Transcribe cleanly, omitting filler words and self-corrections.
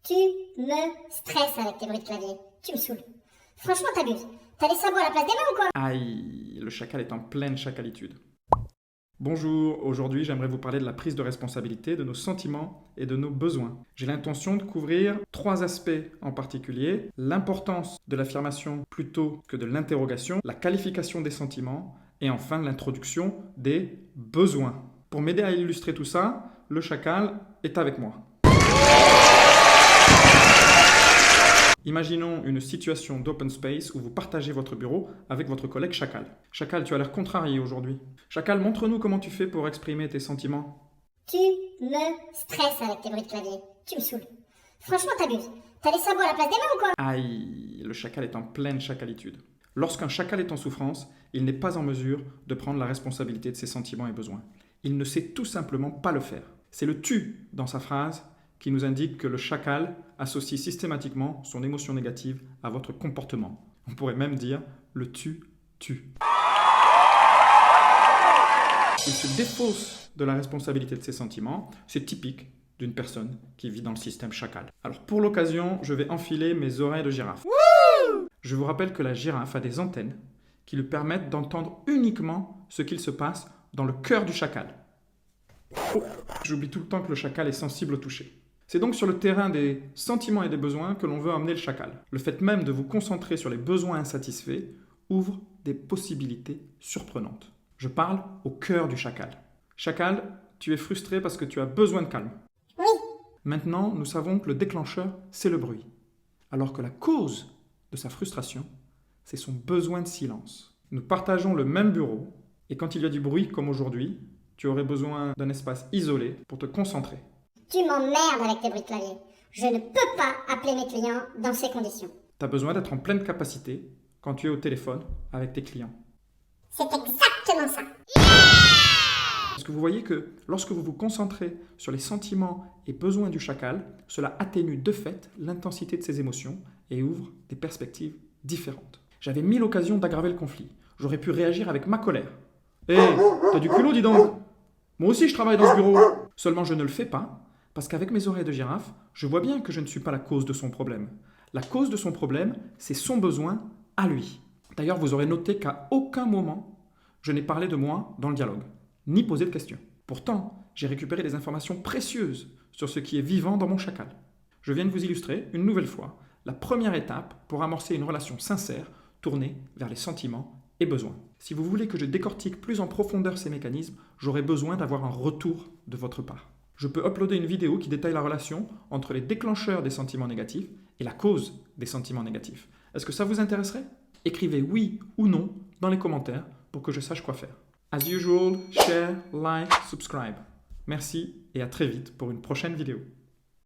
Tu me stresses avec tes bruits de clavier. Tu me saoules. Franchement, t'abuses. T'as les sabots à la place des mains ou quoi? Aïe, le chacal est en pleine chacalitude. Bonjour, aujourd'hui j'aimerais vous parler de la prise de responsabilité de nos sentiments et de nos besoins. J'ai l'intention de couvrir 3 aspects en particulier: l'importance de l'affirmation plutôt que de l'interrogation, la qualification des sentiments et enfin l'introduction des besoins. Pour m'aider à illustrer tout ça, le chacal est avec moi. Imaginons une situation d'open space où vous partagez votre bureau avec votre collègue chacal. Chacal, tu as l'air contrarié aujourd'hui. Chacal, montre-nous comment tu fais pour exprimer tes sentiments. Tu me stresses avec tes bruits de clavier. Tu me saoules. Franchement, t'abuses. T'as les sabots à la place des mains ou quoi? Aïe, le chacal est en pleine chacalitude. Lorsqu'un chacal est en souffrance, il n'est pas en mesure de prendre la responsabilité de ses sentiments et besoins. Il ne sait tout simplement pas le faire. C'est le tu dans sa phrase qui nous indique que le chacal associe systématiquement son émotion négative à votre comportement. On pourrait même dire le tu tue. Il se défausse de la responsabilité de ses sentiments. C'est typique d'une personne qui vit dans le système chacal. Alors pour l'occasion, je vais enfiler mes oreilles de girafe. Wouh! Je vous rappelle que la girafe a des antennes qui lui permettent d'entendre uniquement ce qu'il se passe dans le cœur du chacal. Oh, j'oublie tout le temps que le chacal est sensible au toucher. C'est donc sur le terrain des sentiments et des besoins que l'on veut emmener le chacal. Le fait même de vous concentrer sur les besoins insatisfaits ouvre des possibilités surprenantes. Je parle au cœur du chacal. Chacal, tu es frustré parce que tu as besoin de calme. Oui. Maintenant, nous savons que le déclencheur, c'est le bruit. Alors que la cause de sa frustration, c'est son besoin de silence. Nous partageons le même bureau, et quand il y a du bruit, comme aujourd'hui, tu aurais besoin d'un espace isolé pour te concentrer. Tu m'emmerdes avec tes bruits de clavier. Je ne peux pas appeler mes clients dans ces conditions. Tu as besoin d'être en pleine capacité quand tu es au téléphone avec tes clients. C'est exactement ça. Parce que vous voyez que lorsque vous vous concentrez sur les sentiments et besoins du chacal, cela atténue de fait l'intensité de ses émotions et ouvre des perspectives différentes. J'avais 1000 occasions d'aggraver le conflit. J'aurais pu réagir avec ma colère. Hé, t'as du culot, dis donc! Moi aussi je travaille dans ce bureau. Seulement je ne le fais pas, parce qu'avec mes oreilles de girafe, je vois bien que je ne suis pas la cause de son problème. La cause de son problème, c'est son besoin à lui. D'ailleurs, vous aurez noté qu'à aucun moment, je n'ai parlé de moi dans le dialogue, ni posé de questions. Pourtant, j'ai récupéré des informations précieuses sur ce qui est vivant dans mon chacal. Je viens de vous illustrer, une nouvelle fois, la première étape pour amorcer une relation sincère tournée vers les sentiments et besoins. Si vous voulez que je décortique plus en profondeur ces mécanismes, j'aurai besoin d'avoir un retour de votre part. Je peux uploader une vidéo qui détaille la relation entre les déclencheurs des sentiments négatifs et la cause des sentiments négatifs. Est-ce que ça vous intéresserait? Écrivez oui ou non dans les commentaires pour que je sache quoi faire. As usual, share, like, subscribe. Merci et à très vite pour une prochaine vidéo.